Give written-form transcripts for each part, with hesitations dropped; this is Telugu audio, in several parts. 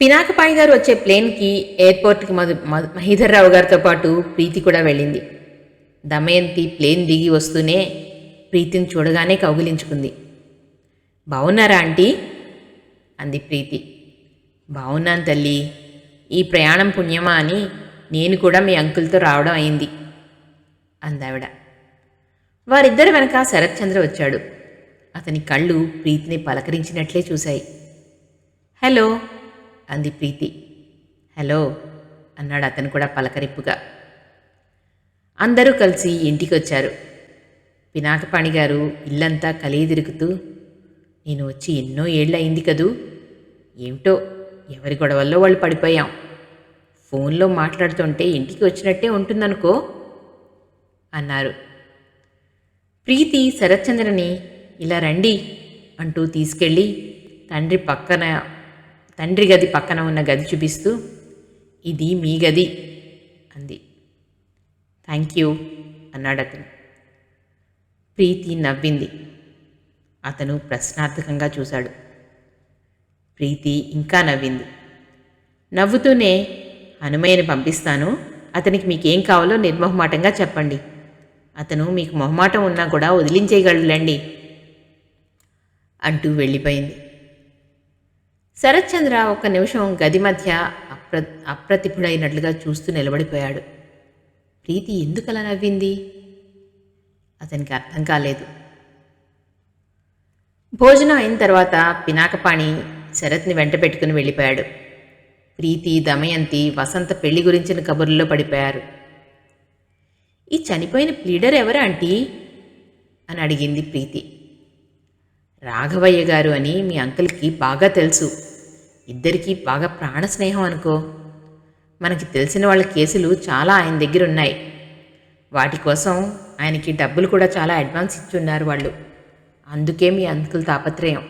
పినాకపాణి గారు వచ్చే ప్లేన్కి ఎయిర్పోర్ట్కి మహీధర్ రావు గారితో పాటు ప్రీతి కూడా వెళ్ళింది. దమయంతి ప్లేన్ దిగి వస్తూనే ప్రీతిని చూడగానే కౌగిలించుకుంది. బావున్నారా ఆంటీ అంది ప్రీతి. బావున్నాను తల్లి. ఈ ప్రయాణం పుణ్యమా అని నేను కూడా మీ అంకుల్తో రావడం అయింది అందావిడ. వారిద్దరి వెనక శరత్చంద్ర వచ్చాడు. అతని కళ్ళు ప్రీతిని పలకరించినట్లే చూశాయి. హలో అంది ప్రీతి. హలో అన్నాడు అతను కూడా పలకరింపుగా. అందరూ కలిసి ఇంటికి వచ్చారు. పినాకపాణి గారు ఇల్లంతా కలియదిరుగుతూ, నేను వచ్చి ఎన్నో ఏళ్ళయింది కదూ, ఏమిటో ఎవరి గొడవల్లో వాళ్ళు పడిపోయాం. ఫోన్లో మాట్లాడుతుంటే ఇంటికి వచ్చినట్టే ఉంటుందనుకో అన్నారు. ప్రీతి శరత్చంద్రని ఇలా రండి అంటూ తీసుకెళ్ళి తండ్రి గది పక్కన ఉన్న గది చూపిస్తూ, ఇది మీ గది అంది. థ్యాంక్ యూ అన్నాడు అతను. ప్రీతి నవ్వింది. అతను ప్రశ్నార్థకంగా చూశాడు. ప్రీతి ఇంకా నవ్వింది. నవ్వుతూనే, హనుమయ్యని పంపిస్తాను, అతనికి మీకేం కావాలో నిర్మోహమాటంగా చెప్పండి. అతను మీకు మొహమాటం ఉన్నా కూడా వదిలించేయగలడండి అంటూ వెళ్ళిపోయింది. శరత్చంద్ర ఒక్క నిమిషం గది మధ్య అప్రతిభుడైనట్లుగా చూస్తూ నిలబడిపోయాడు. ప్రీతి ఎందుకలా నవ్వింది? అతనికి అర్థం కాలేదు. భోజనం అయిన తర్వాత పినాకపాణి శరత్ని వెంట పెట్టుకుని వెళ్ళిపోయాడు. ప్రీతి, దమయంతి వసంత పెళ్లి గురించిన కబుర్లలో పడిపోయారు. ఈ చనిపోయిన ప్లీడర్ ఎవరు ఆంటీ అని అడిగింది ప్రీతి. రాఘవయ్య గారు అని మీ అంకుల్కి బాగా తెలుసు. ఇద్దరికీ బాగా ప్రాణ స్నేహం అనుకో. మనకి తెలిసిన వాళ్ళ కేసులు చాలా ఆయన దగ్గర ఉన్నాయి. వాటి కోసం ఆయనకి డబ్బులు కూడా చాలా అడ్వాన్స్ ఇచ్చున్నారు వాళ్ళు. అందుకే మీ అంకుల్ తాపత్రయం.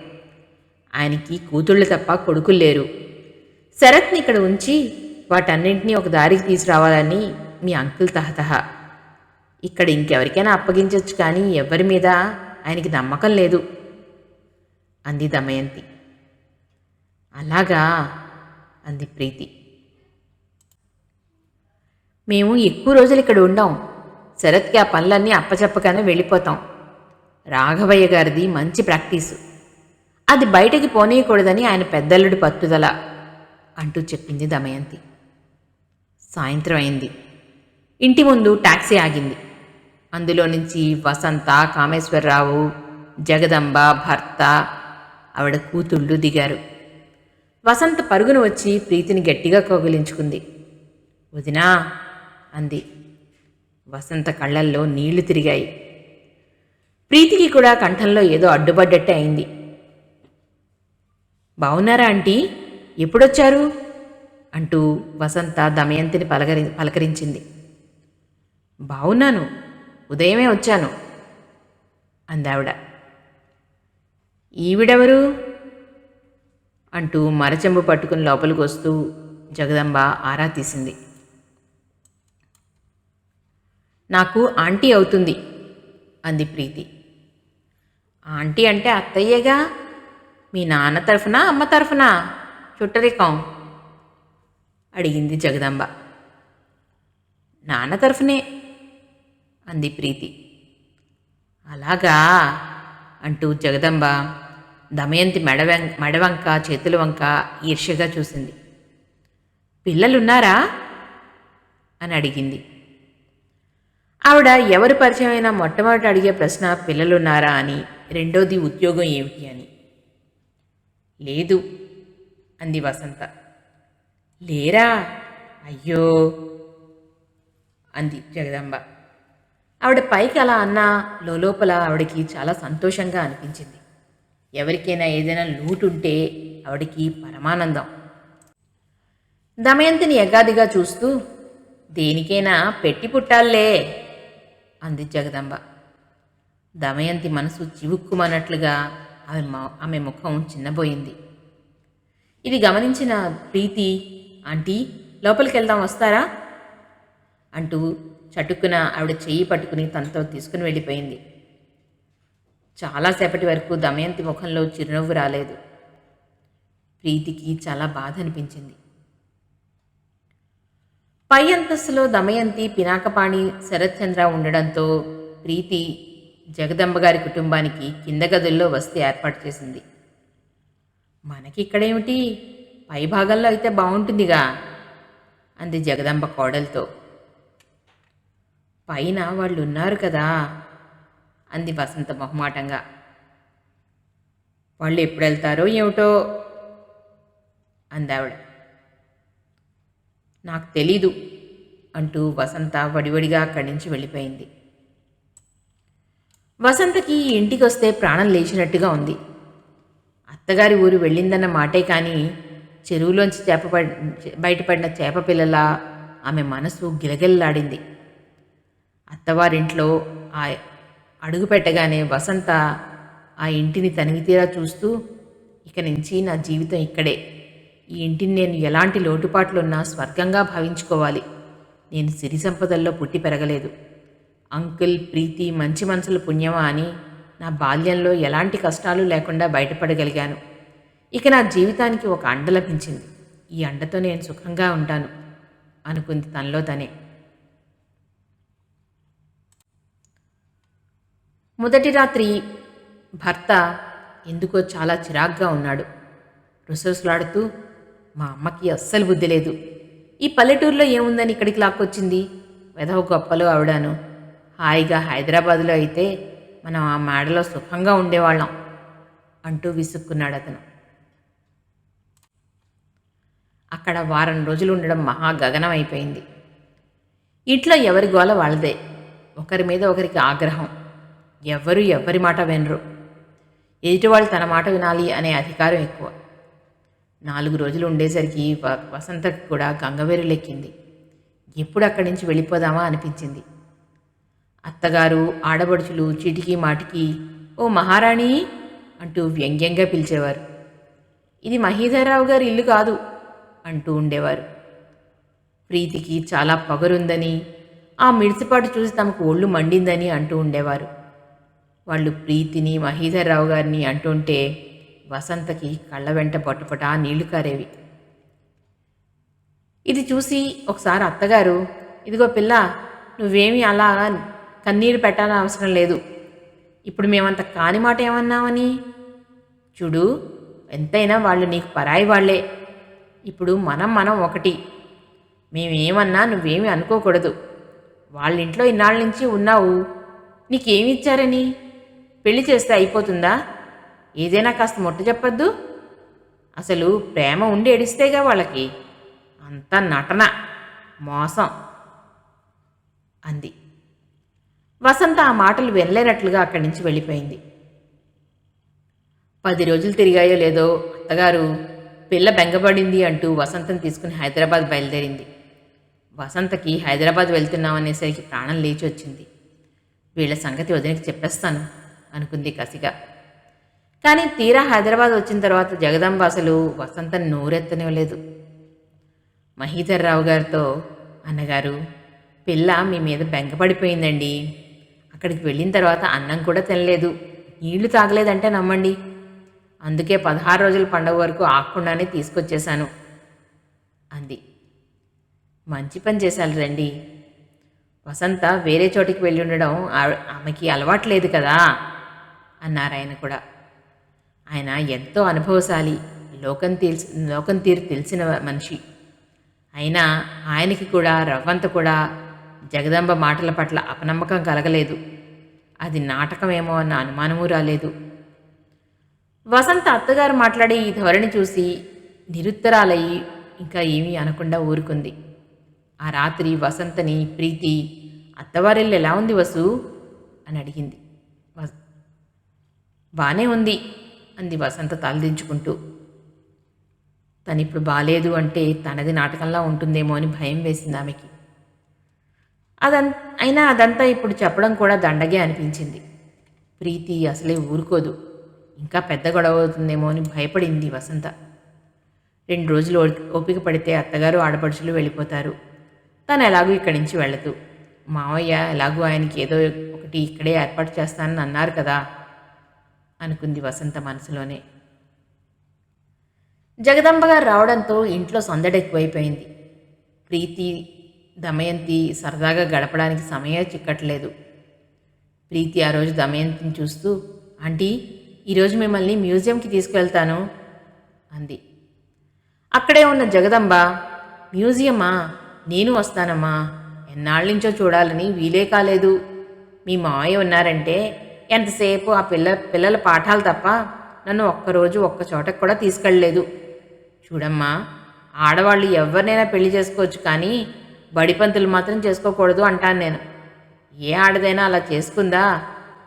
ఆయనకి కూతుళ్ళు తప్ప కొడుకులు లేరు. శరత్ని ఇక్కడ ఉంచి వాటన్నింటినీ ఒక దారికి తీసుకురావాలని మీ అంకుల్ తహతహ. ఇక్కడ ఇంకెవరికైనా అప్పగించవచ్చు, కానీ ఎవరి మీద ఆయనకి నమ్మకం లేదు అంది దమయంతి. అలాగా అంది ప్రీతి. మేము ఎక్కువ రోజులు ఇక్కడ ఉండాం. శరత్కి ఆ పనులన్నీ అప్పచెప్పగానే వెళ్ళిపోతాం. రాఘవయ్య గారిది మంచి ప్రాక్టీసు. అది బయటకి పోనీయకూడదని ఆయన పెద్దల్లుడి పట్టుదల అంటూ చెప్పింది దమయంతి. సాయంత్రం అయింది. ఇంటి ముందు టాక్సీ ఆగింది. అందులో నుంచి వసంత, కామేశ్వరరావు, జగదంబ భర్త, ఆవిడ కూతుళ్ళు దిగారు. వసంత పరుగున వచ్చి ప్రీతిని గట్టిగా కౌగిలించుకుంది. వదినా అంది. వసంత కళ్ళల్లో నీళ్లు తిరిగాయి. ప్రీతికి కూడా కంఠంలో ఏదో అడ్డుపడ్డట్టే అయింది. బావున్నారా ఆంటీ, ఎప్పుడొచ్చారు అంటూ వసంత దమయంతిని పలకరించింది. బావున్నాను, ఉదయమే వచ్చాను అందావిడ. ఈవిడెవరు అంటూ మరచెంబు పట్టుకుని లోపలికి వస్తూ జగదంబ ఆరా తీసింది. నాకు ఆంటీ అవుతుంది అంది ప్రీతి. ఆంటీ అంటే అత్తయ్యగా. మీ నాన్న తరఫునా అమ్మ తరఫునా చుట్టరికం అడిగింది జగదంబ. నాన్న తరఫునే అంది ప్రీతి. అలాగా అంటూ జగదంబ దమయంతి మెడవంక చేతుల వంక ఈర్ష్యగా చూసింది. పిల్లలున్నారా అని అడిగింది. ఆవిడ ఎవరు పరిచయమైనా మొట్టమొదటి అడిగే ప్రశ్న పిల్లలున్నారా అని, రెండోది ఉద్యోగం ఏమిటి అని. లేదు అంది వసంత. లేరా? అయ్యో అంది జగదంబ. ఆవిడ పైకి అలా అన్నా లోపల ఆవిడకి చాలా సంతోషంగా అనిపించింది. ఎవరికైనా ఏదైనా లోటుంటే ఆవిడకి పరమానందం. దమయంతిని ఎగాదిగా చూస్తూ, దేనికైనా పెట్టి పుట్టాలే అంది జగదంబ. దమయంతి మనసు చివుక్కుమన్నట్లుగా ఆమె ముఖం చిన్నబోయింది. ఇది గమనించిన ప్రీతి, ఆంటీ లోపలికి వెళ్దాం వస్తారా అంటూ చటుక్కున ఆవిడ చెయ్యి పట్టుకుని తనతో తీసుకుని వెళ్ళిపోయింది. చాలాసేపటి వరకు దమయంతి ముఖంలో చిరునవ్వు రాలేదు. ప్రీతికి చాలా బాధ అనిపించింది. పై అంతస్తులో దమయంతి, పినాకపాణి, శరత్చంద్ర ఉండడంతో ప్రీతి జగదంబ గారి కుటుంబానికి కింద గదుల్లో వసతి ఏర్పాటు చేసింది. మనకిక్కడేమిటి, పై భాగంలో అయితే బాగుంటుందిగా అంది జగదంబ కోడలతో. పైన వాళ్ళు ఉన్నారు కదా అంది వసంత మొహమాటంగా. వాళ్ళు ఎప్పుడు వెళ్తారో ఏమిటో అందావిడ. నాకు తెలీదు అంటూ వసంత వడివడిగా అక్కడి నుంచి వెళ్ళిపోయింది. వసంతకి ఇంటికి వస్తే ప్రాణం లేచినట్టుగా ఉంది. అత్తగారి ఊరు వెళ్ళిందన్న మాటే కానీ చెరువులోంచి బయటపడిన చేప పిల్లలా ఆమె మనసు గిలగిల్లాడింది. అత్తవారింట్లో ఆ అడుగు పెట్టగానే వసంత ఆ ఇంటిని తనివితీరా చూస్తూ, ఇక నుంచి నా జీవితం ఇక్కడే, ఈ ఇంటిని నేను ఎలాంటి లోటుపాట్లున్నా స్వర్గంగా భావించుకోవాలి. నేను సిరి సంపదల్లో పుట్టి పెరగలేదు. అంకుల్, ప్రీతి మంచి మనసుల పుణ్యమా అని నా బాల్యంలో ఎలాంటి కష్టాలు లేకుండా బయటపడగలిగాను. ఇక నా జీవితానికి ఒక అండ లభించింది. ఈ అండతో నేను సుఖంగా ఉంటాను అనుకుంది తనలో తనే. మొదటి రాత్రి భర్త ఎందుకో చాలా చిరాగ్గా ఉన్నాడు. రుసరుసలాడుతూ, మా అమ్మకి అస్సలు బుద్ధి లేదు. ఈ పల్లెటూరులో ఏముందని ఇక్కడికి లాక్కొచ్చింది? వెధవ గొప్పలు ఆవిడాను. హాయిగా హైదరాబాదులో అయితే మనం ఆ మేడలో సుఖంగా ఉండేవాళ్ళం అంటూ విసుక్కున్నాడు అతను. అక్కడ వారం రోజులు ఉండడం మహా గగనం అయిపోయింది. ఇంట్లో ఎవరి గోల వాళ్ళదే. ఒకరి మీద ఒకరికి ఆగ్రహం. ఎవ్వరి మాట వినరు. ఎదుటివాళ్ళు తన మాట వినాలి అనే అధికారం ఎక్కువ. 4 రోజులు ఉండేసరికి వసంతకి కూడా గంగవేరులెక్కింది. ఎప్పుడు అక్కడి నుంచి వెళ్ళిపోదామా అనిపించింది. అత్తగారు, ఆడబడుచులు చీటికి మాటికి ఓ మహారాణి అంటూ వ్యంగ్యంగా పిలిచేవారు. ఇది మహీధర్రావు గారి ఇల్లు కాదు అంటూ ఉండేవారు. ప్రీతికి చాలా పొగరుందని, ఆ మిడిసిపాటు చూసి తమకు ఒళ్ళు మండిందని అంటూ ఉండేవారు. వాళ్ళు ప్రీతిని, మహీధర్రావు గారిని అంటుంటే వసంతకి కళ్ళ వెంట పట్టుపటా నీళ్లు కారేవి. ఇది చూసి ఒకసారి అత్తగారు, ఇదిగో పిల్ల, నువ్వేమీ అలా కన్నీరు పెట్టాలని అవసరం లేదు. ఇప్పుడు మేమంత కాని మాట ఏమన్నామని? చూడు, ఎంతైనా వాళ్ళు నీకు పరాయి వాళ్లే. ఇప్పుడు మనం ఒకటి. మేమేమన్నా నువ్వేమీ అనుకోకూడదు. వాళ్ళింట్లో ఇన్నాళ్ళ నుంచి ఉన్నావు. నీకేమి ఇచ్చారని? పెళ్లి చేస్తే అయిపోతుందా? ఏదైనా కాస్త ముట్ట చెప్పొద్దు. అసలు ప్రేమ ఉండి ఏడిస్తేగా వాళ్ళకి. అంతా నటన, మోసం అంది. వసంత ఆ మాటలు వినలేనట్లుగా అక్కడి నుంచి వెళ్ళిపోయింది. 10 రోజులు తిరిగాయో లేదో అత్తగారు పిల్ల బెంగపడింది అంటూ వసంతను తీసుకుని హైదరాబాద్ బయలుదేరింది. వసంతకి హైదరాబాద్ వెళ్తున్నామనేసరికి ప్రాణం లేచి వచ్చింది. వీళ్ళ సంగతి వదినకి చెప్పేస్తాను అనుకుంది కసిగా. కానీ తీరా హైదరాబాద్ వచ్చిన తర్వాత జగదంబ అసలు వసంతను నోరెత్తనివ్వలేదు. మహీధర్రావు గారితో, అన్నగారు, పిల్ల మీ మీద బెంగపడిపోయిందండి. అక్కడికి వెళ్ళిన తర్వాత అన్నం కూడా తినలేదు, నీళ్లు తాగలేదంటే నమ్మండి. అందుకే 16 రోజుల పండుగ వరకు ఆగకుండానే తీసుకొచ్చేశాను అంది. మంచి పని చేశారు రండి. వసంత వేరే చోటికి వెళ్ళి ఉండడం ఆమెకి అలవాట్లేదు కదా అన్నారు ఆయన కూడా. ఆయన ఎంతో అనుభవశాలి, లోకం తీరు తెలిసిన మనిషి. అయినా ఆయనకి కూడా రవ్వంత కూడా జగదంబ మాటల పట్ల అపనమ్మకం కలగలేదు. అది నాటకమేమో అన్న అనుమానమూ రాలేదు. వసంత అత్తగారు మాట్లాడే ఈ ధోరణి చూసి నిరుత్తరాలయ్యి ఇంకా ఏమీ అనకుండా ఊరుకుంది. ఆ రాత్రి వసంతని ప్రీతి, అత్తవారిల్లు ఎలా ఉంది వసు అని అడిగింది. బానే ఉంది అంది వసంత తలదించుకుంటూ. తనిప్పుడు బాలేదు అంటే తనది నాటకంలా ఉంటుందేమో అని భయం వేసింది ఆమెకి. అయినా అదంతా ఇప్పుడు చెప్పడం కూడా దండగే అనిపించింది. ప్రీతి అసలే ఊరుకోదు, ఇంకా పెద్ద గొడవ అవుతుందేమో అని భయపడింది వసంత. 2 రోజులు ఓపిక పడితే అత్తగారు ఆడపడుచులు వెళ్ళిపోతారు. తను ఎలాగూ ఇక్కడి నుంచి వెళ్ళదు. మావయ్య ఎలాగూ ఆయనకి ఏదో ఒకటి ఇక్కడే ఏర్పాటు చేస్తానని అన్నారు కదా అనుకుంది వసంత మనసులోనే. జగదంబ గారు రావడంతో ఇంట్లో సందడి ఎక్కువైపోయింది. ప్రీతి, దమయంతి సరదాగా గడపడానికి సమయం చిక్కట్లేదు. ప్రీతి ఆ రోజు దమయంతిని చూస్తూ, ఆంటీ, ఈరోజు మిమ్మల్ని మ్యూజియంకి తీసుకువెళ్తాను అంది. అక్కడే ఉన్న జగదంబ, మ్యూజియమా? నేను వస్తానమ్మా. ఎన్నాళ్ళ నుంచో చూడాలని వీలే కాలేదు. మీ మావయ్య ఉన్నారంటే ఎంతసేపు ఆ పిల్లల పాఠాలు తప్ప నన్ను ఒక్కరోజు ఒక్క చోటకు కూడా తీసుకెళ్ళలేదు. చూడమ్మా, ఆడవాళ్ళు ఎవరినైనా పెళ్లి చేసుకోవచ్చు, కానీ బడిపంతులు మాత్రం చేసుకోకూడదు అంటాను నేను. ఏ ఆడదైనా అలా చేసుకుందా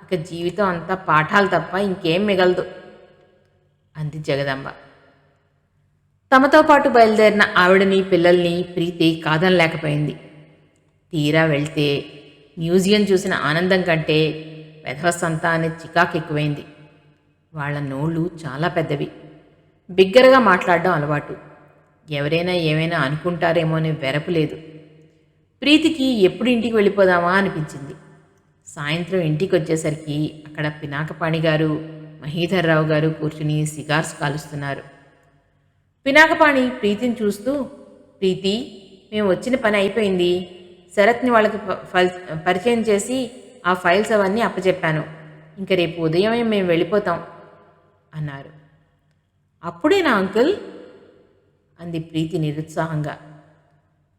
ఇక జీవితం అంతా పాఠాలు తప్ప ఇంకేం మిగలదు అంది జగదంబ. తమతో పాటు బయలుదేరిన ఆవిడని, పిల్లల్ని ప్రీతి కాదనలేకపోయింది. తీరా వెళ్తే మ్యూజియం చూసిన ఆనందం కంటే వెధవసంతా అనే చికాకు ఎక్కువైంది. వాళ్ళ నోళ్ళు చాలా పెద్దవి. బిగ్గరగా మాట్లాడడం అలవాటు. ఎవరైనా ఏమైనా అనుకుంటారేమో అనే వెరపు లేదు. ప్రీతికి ఎప్పుడు ఇంటికి వెళ్ళిపోదామా అనిపించింది. సాయంత్రం ఇంటికి వచ్చేసరికి అక్కడ పినాకపాణి గారు, మహీధర్రావు గారు కూర్చుని సిగార్స్ కాలుస్తున్నారు. పినాకపాణి ప్రీతిని చూస్తూ, ప్రీతి, మేము వచ్చిన పని అయిపోయింది. శరత్ని వాళ్ళకి పరిచయం చేసి ఆ ఫైల్స్ అవన్నీ అప్పచెప్పాను. ఇంక రేపు ఉదయమే మేము వెళ్ళిపోతాం అన్నారు. అప్పుడేనా అంకుల్ అంది ప్రీతి నిరుత్సాహంగా.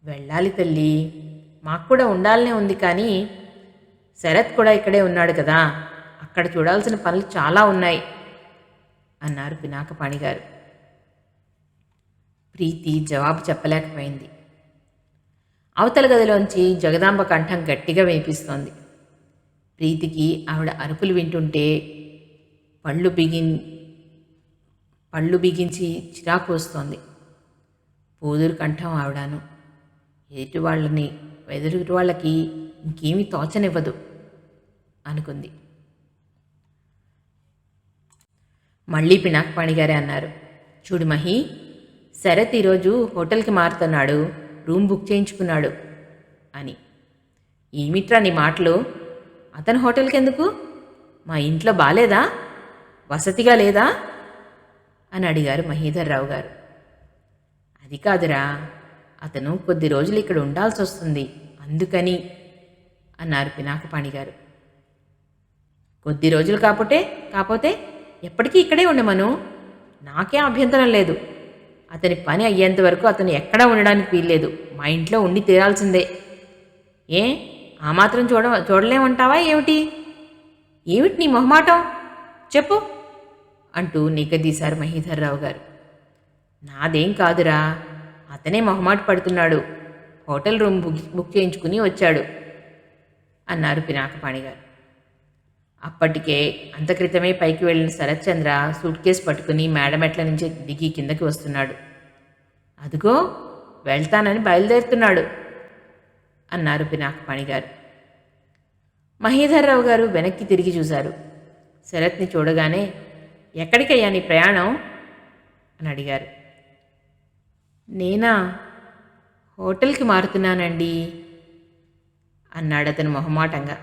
వెళ్ళాలి తల్లి, మాకు కూడా ఉండాలనే ఉంది, కానీ శరత్ కూడా ఇక్కడే ఉన్నాడు కదా, అక్కడ చూడాల్సిన పనులు చాలా ఉన్నాయి అన్నారు పినాకపాణి గారు. ప్రీతి జవాబు చెప్పలేకపోయింది. అవతల గదిలోంచి జగదాంబ కంఠం గట్టిగా వినిపిస్తోంది. ప్రీతికి ఆవిడ అరుపులు వింటుంటే పళ్ళు బిగించి చిరాకు వస్తోంది. పోదురు కంఠం ఆవిడాను. ఎదుటి వాళ్ళకి ఇంకేమీ తోచనివ్వదు అనుకుంది. మళ్ళీ పినాకపాణి గారే అన్నారు, చూడు మహి, శరత్ ఈరోజు హోటల్కి మారుతున్నాడు, రూమ్ బుక్ చేయించుకున్నాడు అని. ఏమిట్రా నీ మాటలు? అతను హోటల్కి ఎందుకు? మా ఇంట్లో బాలేదా? వసతిగా లేదా అని అడిగారు మహీధర్రావు గారు. అది కాదురా, అతను కొద్ది రోజులు ఇక్కడ ఉండాల్సి వస్తుంది, అందుకని అన్నారు పినాకపాణి గారు. కొద్ది రోజులు కాకపోతే ఎప్పటికీ ఇక్కడే ఉండమను. నాకేం అభ్యంతరం లేదు. అతని పని అయ్యేంత వరకు అతను ఎక్కడా ఉండడానికి వీల్లేదు. మా ఇంట్లో ఉండి తీరాల్సిందే. ఏ ఆ మాత్రం చూడలేమంటావా ఏమిటి? ఏమిటి నీ మొహమాటం? చెప్పు అంటూ నిగ్గదీశారు మహీధర్రావు గారు. నాదేం కాదురా, అతనే మొహమాట పడుతున్నాడు. హోటల్ రూమ్ బుక్ చేయించుకుని వచ్చాడు అన్నారు పినాకపాణి గారు. అప్పటికే అంతక్రితమే పైకి వెళ్ళిన శరత్చంద్ర సూట్ కేసు పట్టుకుని మేడమెట్ల నుంచి దిగి కిందకి వస్తున్నాడు. అదిగో వెళ్తానని బయలుదేరుతున్నాడు అన్నారు పినాకపాణి గారు. మహీధర్రావు గారు వెనక్కి తిరిగి చూశారు. శరత్ని చూడగానే, ఎక్కడికయ్యా నీ ప్రయాణం అని అడిగారు. నేనా, హోటల్కి మారుతున్నానండి అన్నాడు అతను మొహమాటంగా.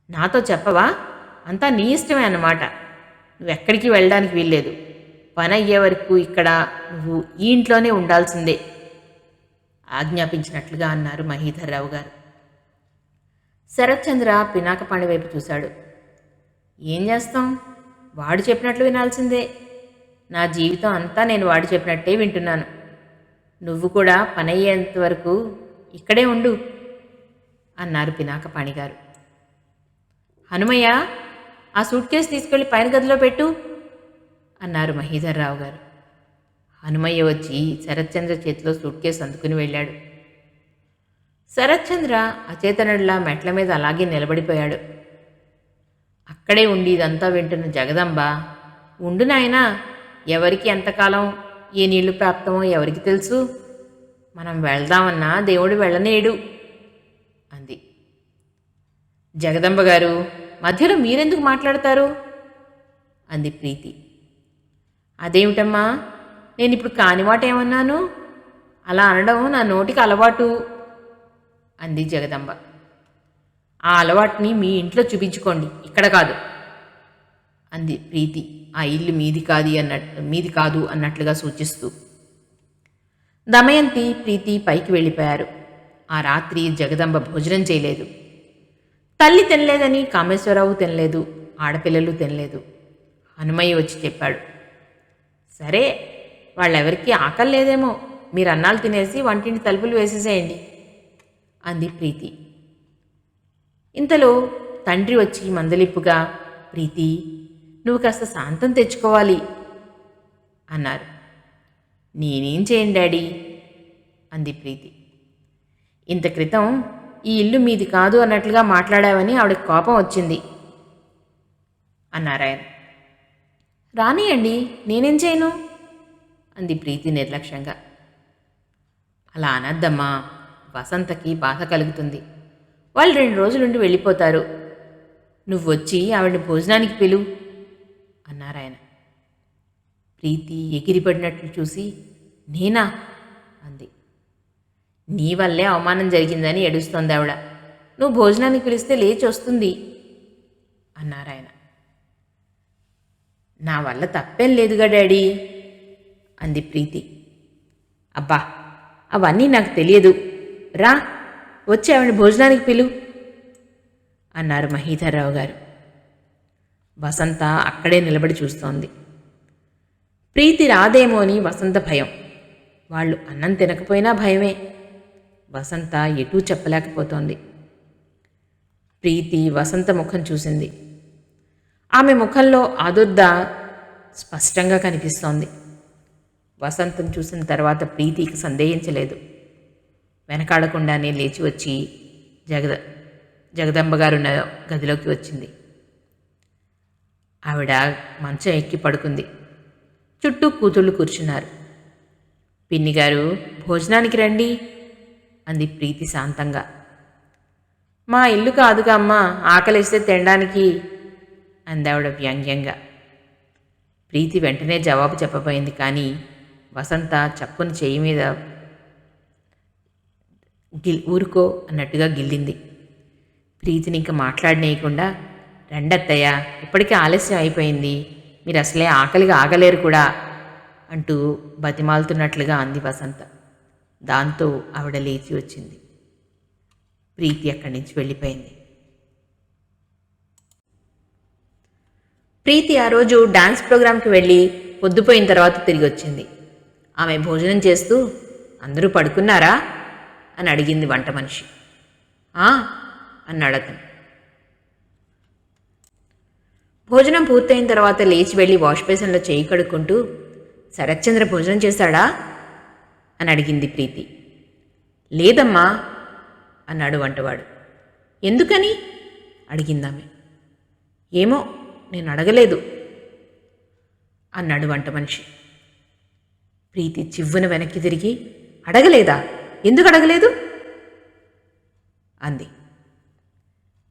నాతో చెప్పవా? అంతా నీ ఇష్టమే అన్నమాట. నువ్వెక్కడికి వెళ్ళడానికి వీల్లేదు. పని అయ్యే వరకు ఇక్కడ నువ్వు ఈ ఇంట్లోనే ఉండాల్సిందే ఆజ్ఞాపించినట్లుగా అన్నారు మహీధర్రావు గారు. శరత్చంద్ర పినాకపాణి వైపు చూశాడు. ఏం చేస్తాం, వాడు చెప్పినట్లు వినాల్సిందే. నా జీవితం అంతా నేను వాడు చెప్పినట్టే వింటున్నాను. నువ్వు కూడా పని అయ్యేంత వరకు ఇక్కడే ఉండు అన్నారు పినాకపాణి గారు. హనుమయ్య, ఆ సూట్ కేసు తీసుకెళ్లి పైన గదిలో పెట్టు అన్నారు మహీధర్రావు గారు. హనుమయ్య వచ్చి శరత్చంద్ర చేతిలో సూట్ కేసు అందుకుని వెళ్ళాడు. శరత్చంద్ర అచేతనుడిలా మెట్ల మీద అలాగే నిలబడిపోయాడు. అక్కడే ఉండి ఇదంతా వింటున్న జగదంబ, ఉండు నాయనా, ఎవరికి ఎంతకాలం ఏ నీళ్లు ప్రాప్తమో ఎవరికి తెలుసు, మనం వెళ్దామన్నా దేవుడు వెళ్ళనేడు అంది. జగదంబ గారు, మధ్యలో మీరెందుకు మాట్లాడతారు అంది ప్రీతి. అదేమిటమ్మా, నేను ఇప్పుడు కానిమాట ఏమన్నాను? అలా అనడం నా నోటికి అలవాటు అంది జగదంబ. ఆ అలవాటుని మీ ఇంట్లో చూపించుకోండి, ఇక్కడ కాదు అంది ప్రీతి ఆ ఇల్లు మీది కాదు అన్నట్లుగా సూచిస్తూ. దమయంతి, ప్రీతి పైకి వెళ్ళిపోయారు. ఆ రాత్రి జగదంబ భోజనం చేయలేదు. తల్లి తినలేదని కామేశ్వరరావు తినలేదు, ఆడపిల్లలు తినలేదు. హనుమయ్య వచ్చి చెప్పాడు, సరే వాళ్ళెవరికీ ఆకలి లేదేమో, మీరు అన్నాలు తినేసి వంటింటి తలుపులు వేసేసేయండి అంది ప్రీతి. ఇంతలో తండ్రి వచ్చి మందలింపుగా, ప్రీతి నువ్వు కాస్త శాంతం తెచ్చుకోవాలి అన్నారు. నేనేం చేయను డాడీ అంది ప్రీతి. ఇంత క్రితం ఈ ఇల్లు మీది కాదు అన్నట్లుగా మాట్లాడావని ఆవిడకి కోపం వచ్చింది అన్నారాయన. రానియండి, నేనేం చేయను అంది ప్రీతి నిర్లక్ష్యంగా. అలా అనద్దమ్మా, వసంతకి బాధ కలుగుతుంది. వాళ్ళు 2 రోజులుండి వెళ్ళిపోతారు. నువ్వు వచ్చి ఆవిడని భోజనానికి పిలు అన్నారాయన. ప్రీతి ఎగిరిపడినట్లు చూసి, నేనా అంది. నీ వల్లే అవమానం జరిగిందని ఏడుస్తోంది ఆవిడ. నువ్వు భోజనానికి పిలిస్తే లేచి వస్తుంది అన్నారాయన. నా వల్ల తప్పేం లేదుగా డాడీ అంది ప్రీతి. అబ్బా, అవన్నీ నాకు తెలియదు, రా వచ్చి ఆవిడని భోజనానికి పిలు అన్నారు మహీధర్రావు గారు. వసంత అక్కడే నిలబడి చూస్తోంది. ప్రీతి రాదేమో అని వసంత భయం. వాళ్ళు అన్నం తినకపోయినా భయమే. వసంత ఎటూ చెప్పలేకపోతోంది. ప్రీతి వసంత ముఖం చూసింది. ఆమె ముఖంలో ఆదుర్ద స్పష్టంగా కనిపిస్తోంది. వసంతం చూసిన తర్వాత ప్రీతికి సందేహించలేదు. వెనకాడకుండానే లేచి వచ్చి జగదంబగారున్న గదిలోకి వచ్చింది. ఆవిడ మంచం ఎక్కి పడుకుంది. చుట్టూ కూతుళ్ళు కూర్చున్నారు. పిన్నిగారు భోజనానికి రండి అంది ప్రీతి శాంతంగా. మా ఇల్లు కాదుగా అమ్మా, ఆకలిస్తే తినడానికి అందావిడ వ్యంగ్యంగా. ప్రీతి వెంటనే జవాబు చెప్పబోయింది, కానీ వసంత చప్పున చెయ్యి మీద ఊరుకో అన్నట్టుగా గిల్లింది. ప్రీతిని ఇంకా మాట్లాడనేయకుండా, రండత్తయ్య, ఇప్పటికే ఆలస్యం అయిపోయింది, మీరు అసలే ఆకలిగా ఆగలేరు కూడా అంటూ బతిమాలుతున్నట్లుగా అంది వసంత. దాంతో ఆవిడ లేచి వచ్చింది. ప్రీతి అక్కడి నుంచి వెళ్ళిపోయింది. ప్రీతి ఆ రోజు డాన్స్ ప్రోగ్రాంకి వెళ్ళి పొద్దుపోయిన తర్వాత తిరిగి వచ్చింది. ఆమె భోజనం చేస్తూ, అందరూ పడుకున్నారా అని అడిగింది వంట మనిషి. అన్నాడు అతను. భోజనం పూర్తయిన తర్వాత లేచి వెళ్ళి వాష్ బేసిన్లో చేయి కడుక్కుంటూ, శరత్చంద్ర భోజనం చేశాడా అని అడిగింది ప్రీతి. లేదమ్మా అన్నాడు వంటవాడు. ఎందుకని అడిగిందామె. ఏమో, నేను అడగలేదు అన్నాడు వంట మనిషి. ప్రీతి చివ్వున వెనక్కి తిరిగి, అడగలేదా? ఎందుకు అడగలేదు అంది.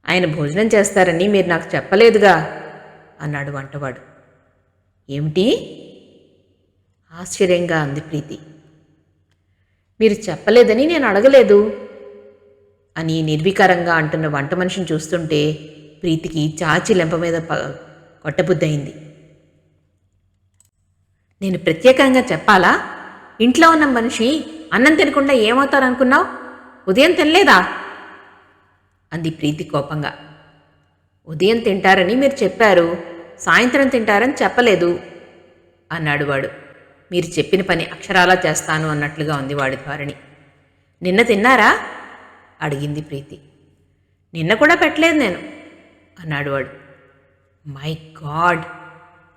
ఆయన భోజనం చేస్తారని మీరు నాకు చెప్పలేదుగా అన్నాడు వంటవాడు. ఏమిటి ఆశ్చర్యంగా అంది ప్రీతి. మీరు చెప్పలేదని నేను అడగలేదు అని నిర్వికారంగా అంటున్న వంట మనిషిని చూస్తుంటే ప్రీతికి చాచి లెంప మీద కొట్టబుద్దయింది. నేను ప్రత్యేకంగా చెప్పాలా? ఇంట్లో ఉన్న మనిషి అన్నం తినకుండా ఏమవుతారనుకున్నావు? ఉదయం తినలేదా అంది ప్రీతి కోపంగా. ఉదయం తింటారని మీరు చెప్పారు, సాయంత్రం తింటారని చెప్పలేదు అన్నాడు వాడు. మీరు చెప్పిన పని అక్షరాలా చేస్తాను అన్నట్లుగా ఉంది వాడి ధోరణి. నిన్న తిన్నారా అడిగింది ప్రీతి. నిన్న కూడా పెట్టలేదు నేను అన్నాడు వాడు. మై గాడ్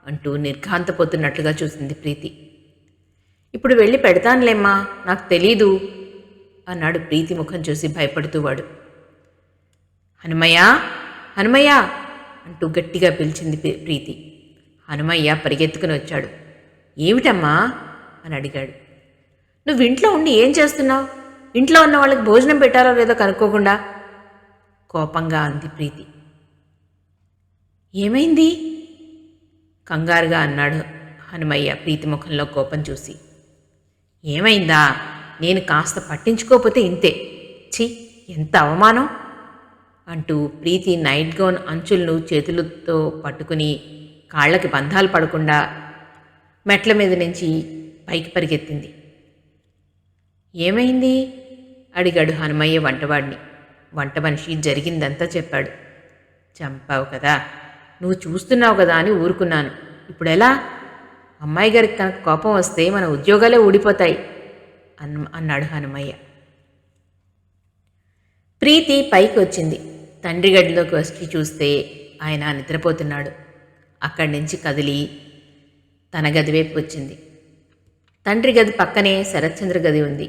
అంటూ నిర్ఘాంతపోతున్నట్లుగా చూసింది ప్రీతి. ఇప్పుడు వెళ్ళి పెడతానులేమ్మా, నాకు తెలీదు అన్నాడు ప్రీతి ముఖం చూసి భయపడుతూ వాడు. హనుమయ్య, హనుమయ్య అంటూ గట్టిగా పిలిచింది ప్రీతి. హనుమయ్య పరిగెత్తుకుని వచ్చాడు. ఏమిటమ్మా అని అడిగాడు. నువ్వు ఇంట్లో ఉండి ఏం చేస్తున్నావు? ఇంట్లో ఉన్న వాళ్ళకి భోజనం పెట్టారో లేదో కనుక్కోకుండా కోపంగా అంది ప్రీతి. ఏమైంది కంగారుగా అన్నాడు హనుమయ్య ప్రీతి ముఖంలో కోపం చూసి. ఏమైందా? నేను కాస్త పట్టించుకోకపోతే ఇంతే. ఛీ, ఎంత అవమానం అంటూ ప్రీతి నైట్ గౌన్ అంచులను చేతులతో పట్టుకుని కాళ్ళకి బంధాలు పడకుండా మెట్ల మీద నుంచి పైకి పరిగెత్తింది. ఏమైంది? అడిగాడు హనుమయ్య వంటవాడిని. వంట మనిషి జరిగిందంతా చెప్పాడు. చంపావు కదా, నువ్వు చూస్తున్నావు కదా అని ఊరుకున్నాను. ఇప్పుడెలా? అమ్మాయి గారికి కనుక కోపం వస్తే మన ఉద్యోగాలే ఊడిపోతాయి అన్నాడు హనుమయ్య. ప్రీతి పైకి వచ్చింది. తండ్రి గదిలోకి వచ్చి చూస్తే ఆయన నిద్రపోతున్నాడు. అక్కడి నుంచి కదిలి తన గది వైపు వచ్చింది. తండ్రి గది పక్కనే శరత్చంద్ర గది ఉంది.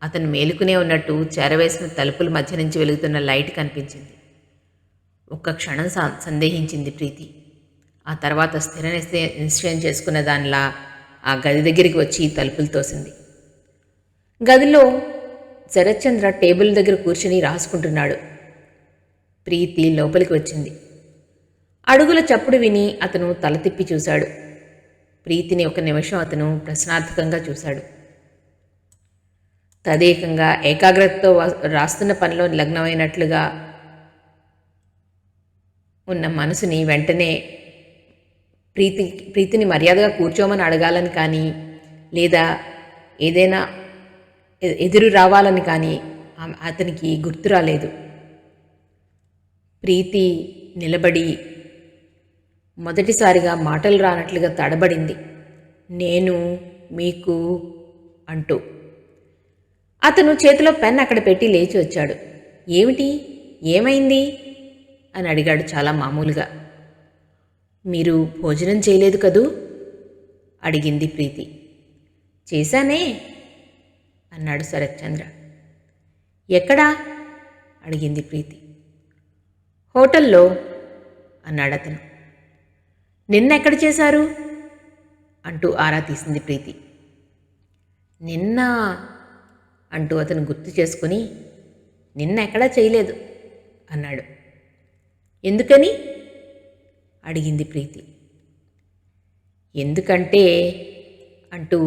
అతను మేలుకునే ఉన్నట్టు చేరవేసిన తలుపుల మధ్య నుంచి వెలుగుతున్న లైట్ కనిపించింది. ఒక్క క్షణం సందేహించింది ప్రీతి. ఆ తర్వాత స్థిర నిశ్చయం చేసుకున్న దానిలా ఆ గది దగ్గరికి వచ్చి తలుపులు తోసింది. గదిలో శరత్చంద్ర టేబుల్ దగ్గర కూర్చుని రాసుకుంటున్నాడు. ప్రీతి లోపలికి వచ్చింది. అడుగుల చప్పుడు విని అతను తల తిప్పి చూశాడు. ప్రీతిని ఒక నిమిషం అతను ప్రశ్నార్థకంగా చూశాడు. తదేకంగా ఏకాగ్రతతో రాస్తున్న పనిలో లగ్నమైనట్లుగా ఉన్న మనసుని వెంటనే ప్రీతిని మర్యాదగా కూర్చోమని అడగాలని కానీ లేదా ఏదైనా ఎదురు రావాలని కానీ అతనికి గుర్తు రాలేదు. ప్రీతి నిలబడి మొదటిసారిగా మాటలు రానట్లుగా తడబడింది. నేను మీకు అంటూ. అతను చేతిలో పెన్ అక్కడ పెట్టి లేచి వచ్చాడు. ఏమిటి? ఏమైంది అని అడిగాడు చాలా మామూలుగా. మీరు భోజనం చేయలేదు కదూ అడిగింది ప్రీతి. చేశానే అన్నాడు శరత్చంద్ర. ఎక్కడా అడిగింది ప్రీతి. హోటల్లో అన్నాడతను. నిన్నెక్కడ చేశారు అంటూ ఆరా తీసింది ప్రీతి. నిన్న అంటూ అతను గుర్తు చేసుకుని నిన్నెక్కడా చేయలేదు అన్నాడు. ఎందుకని అడిగింది ప్రీతి. ఎందుకంటే అంటూ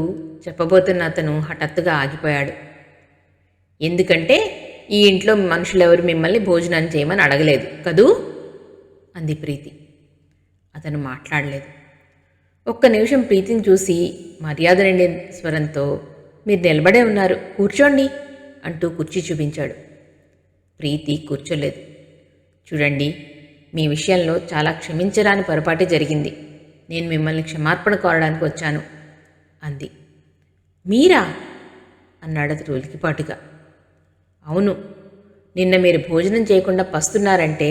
చెప్పబోతున్న అతను హఠాత్తుగా ఆగిపోయాడు. ఎందుకంటే ఈ ఇంట్లో మనుషులెవరు మిమ్మల్ని భోజనాన్ని చేయమని అడగలేదు కదూ అంది ప్రీతి. అతను మాట్లాడలేదు. ఒక్క నిమిషం ప్రీతిని చూసి మర్యాద నిండి స్వరంతో మీరు నిలబడే ఉన్నారు, కూర్చోండి అంటూ కుర్చీ చూపించాడు. ప్రీతి కూర్చోలేదు. చూడండి, మీ విషయంలో చాలా క్షమించరాని పొరపాటే జరిగింది. నేను మిమ్మల్ని క్షమార్పణ కోరడానికి వచ్చాను అంది. మీరా అన్నాడు అతడు ఉలికిపాటుగా. అవును, నిన్న మీరు భోజనం చేయకుండా పస్తున్నారంటే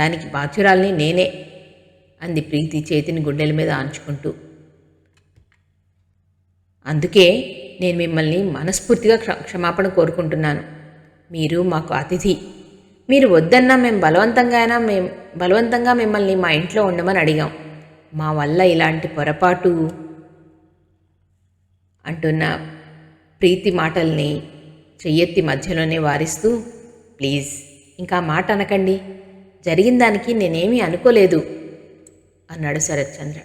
దానికి బాధ్యురాల్ని నేనే అంది ప్రీతి చేతిని గుండెల మీద ఆంచుకుంటూ. అందుకే నేను మిమ్మల్ని మనస్ఫూర్తిగా క్షమాపణ కోరుకుంటున్నాను. మీరు మాకు అతిథి. మీరు వద్దన్నా మేము బలవంతంగా మిమ్మల్ని మా ఇంట్లో ఉండమని అడిగాం. మా వల్ల ఇలాంటి పొరపాటు అంటున్న ప్రీతి మాటల్ని చెయ్యెత్తి మధ్యలోనే వారిస్తూ, ప్లీజ్ ఇంకా మాట అనకండి, జరిగిన దానికి నేనేమీ అనుకోలేదు అన్నాడు శరత్చంద్ర.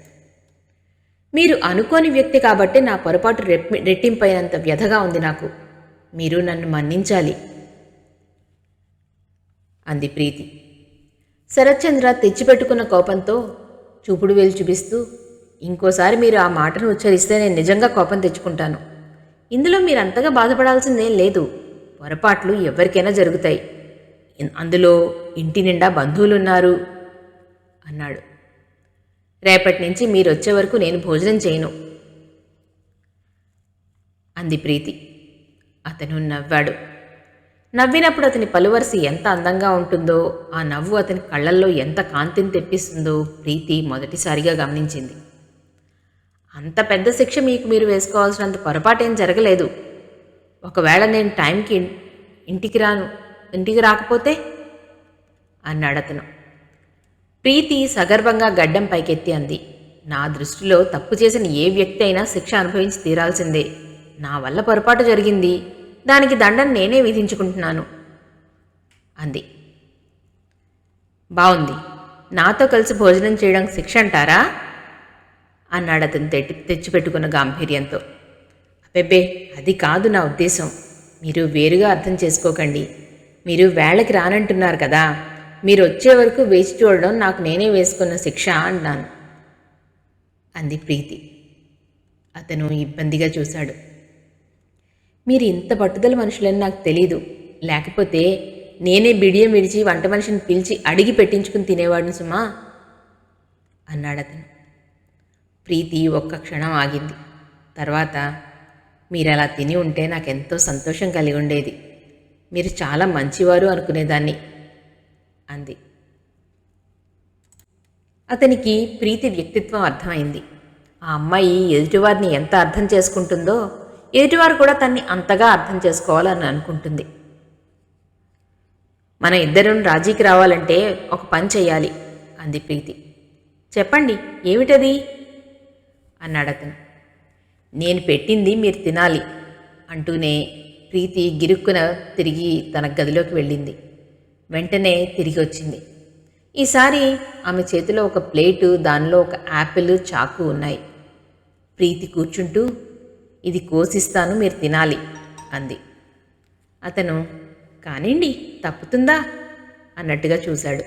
మీరు అనుకోని వ్యక్తి కాబట్టి నా పొరపాటు రెట్టింపైనంత వ్యధగా ఉంది నాకు. మీరు నన్ను మన్నించాలి అంది ప్రీతి. శరత్చంద్ర తెచ్చిపెట్టుకున్న కోపంతో చూపుడు వేలు చూపిస్తూ, ఇంకోసారి మీరు ఆ మాటను ఉచ్చరిస్తే నేను నిజంగా కోపం తెచ్చుకుంటాను. ఇందులో మీరు అంతగా బాధపడాల్సిందేం లేదు. పొరపాట్లు ఎవరికైనా జరుగుతాయి. అందులో ఇంటి నిండా బంధువులున్నారు అన్నాడు. రేపటి నుంచి మీరు వచ్చే వరకు నేను భోజనం చేయను అంది ప్రీతి. అతను నవ్వాడు. నవ్వినప్పుడు అతని పలువరసి ఎంత అందంగా ఉంటుందో, ఆ నవ్వు అతని కళ్ళల్లో ఎంత కాంతిని తెప్పిస్తుందో ప్రీతి మొదటిసారిగా గమనించింది. అంత పెద్ద శిక్ష మీకు మీరు వేసుకోవాల్సినంత పొరపాటేం జరగలేదు. ఒకవేళ నేను టైంకి ఇంటికి రాకపోతే అన్నాడతను. ప్రీతి సగర్వంగా గడ్డం పైకెత్తి అంది. నా దృష్టిలో తప్పు చేసిన ఏ వ్యక్తి అయినా శిక్ష అనుభవించి తీరాల్సిందే. నా వల్ల పొరపాటు జరిగింది, దానికి దండన నేనే విధించుకుంటున్నాను అంది. బావుంది, నాతో కలిసి భోజనం చేయడం శిక్ష అంటారా అన్నాడు అతను తెచ్చిపెట్టుకున్న గాంభీర్యంతో. అబ్బెబ్బే, అది కాదు నా ఉద్దేశం. మీరు వేరుగా అర్థం చేసుకోకండి. మీరు వేళకి రానంటున్నారు కదా, మీరు వచ్చే వరకు వేచి చూడడం నాకు నేనే వేసుకున్న శిక్ష అన్నాను. అంది ప్రీతి. అతను ఇబ్బందిగా చూశాడు. మీరు ఇంత పట్టుదల మనుషులని నాకు తెలీదు. లేకపోతే నేనే బిడియం విడిచి వంట మనిషిని పిలిచి అడిగి పెట్టించుకుని తినేవాడిని సుమా అన్నాడతను. ప్రీతి ఒక్క క్షణం ఆగింది. తర్వాత, మీరలా తిని ఉంటే నాకెంతో సంతోషం కలిగి ఉండేది. మీరు చాలా మంచివారు అనుకునేదాన్ని అంది. అతనికి ప్రీతి వ్యక్తిత్వం అర్థమైంది. ఆ అమ్మాయి ఎదుటివారిని ఎంత అర్థం చేసుకుంటుందో ఎదుటివారు కూడా తన్ని అంతగా అర్థం చేసుకోవాలని అనుకుంటుంది. మన ఇద్దరం రాజీకి రావాలంటే ఒక పని చెయ్యాలి అంది ప్రీతి. చెప్పండి, ఏమిటది అన్నాడతను. నేను పెట్టింది మీరు తినాలి అంటూనే ప్రీతి గిరుక్కున తిరిగి తన గదిలోకి వెళ్ళింది. వెంటనే తిరిగి వచ్చింది. ఈసారి ఆమె చేతిలో ఒక ప్లేటు, దానిలో ఒక యాపిల్, చాకు ఉన్నాయి. ప్రీతి కూర్చుంటూ, ఇది కోసిస్తాను, మీరు తినాలి అంది. అతను, కానివ్వండి, తప్పుతుందా అన్నట్టుగా చూశాడు.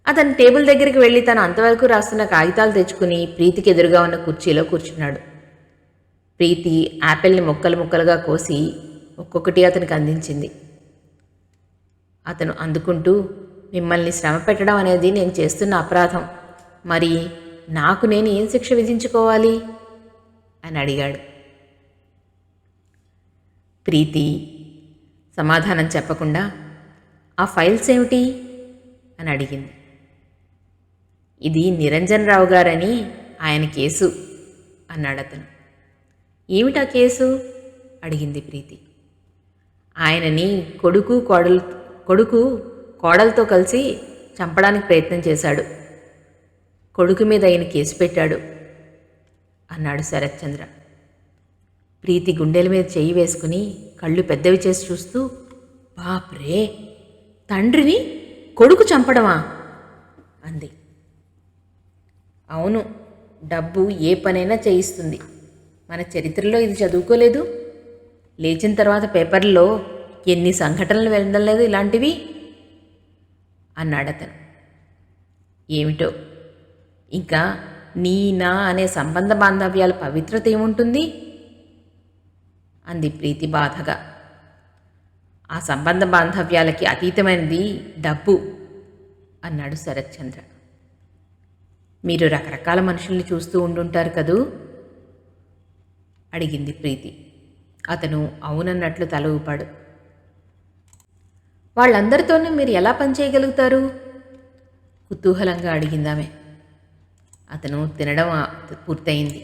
అతను టేబుల్ దగ్గరికి వెళ్ళి తను అంతవరకు రాస్తున్న కాగితాలు తెచ్చుకుని ప్రీతికి ఎదురుగా ఉన్న కుర్చీలో కూర్చున్నాడు. ప్రీతి యాపిల్ని ముక్కలు ముక్కలుగా కోసి ఒక్కొక్కటి అతనికి అందించింది. అతను అందుకుంటూ, మిమ్మల్ని శ్రమ పెట్టడం అనేది నేను చేస్తున్న అపరాధం. మరి నాకు నేను ఏం శిక్ష విధించుకోవాలి అని అడిగాడు. ప్రీతి సమాధానం చెప్పకుండా, ఆ ఫైల్స్ ఏమిటి అని అడిగింది. ఇది నిరంజన్ రావు గారని ఆయన కేసు అన్నాడతను. ఏమిటా కేసు అడిగింది ప్రీతి. ఆయనని కొడుకు కోడలతో కలిసి చంపడానికి ప్రయత్నం చేశాడు. కొడుకు మీద ఆయన కేసు పెట్టాడు అన్నాడు శరత్చంద్ర. ప్రీతి గుండెల మీద చెయ్యి వేసుకుని కళ్ళు పెద్దవి చేసి చూస్తూ, బాప్రే, తండ్రిని కొడుకు చంపడమా అంది. అవును, డబ్బు ఏ పనైనా చేయిస్తుంది. మన చరిత్రలో ఇది చదువుకోలేదు? లేచిన తర్వాత పేపర్లో ఎన్ని సంఘటనలు వెళ్ళడం లేదు ఇలాంటివి అన్నాడతను. ఏమిటో, ఇంకా నీ నా అనే సంబంధ బాంధవ్యాల పవిత్రత ఏముంటుంది అంది ప్రీతి బాధగా. ఆ సంబంధ బాంధవ్యాలకి అతీతమైనది డబ్బు అన్నాడు శరత్చంద్ర. మీరు రకరకాల మనుషుల్ని చూస్తూ ఉండుంటారు కదూ అడిగింది ప్రీతి. అతను అవునన్నట్లు తల ఊపాడు. వాళ్ళందరితోనూ మీరు ఎలా పనిచేయగలుగుతారు కుతూహలంగా అడిగిందామె. అతను తినడం పూర్తయింది.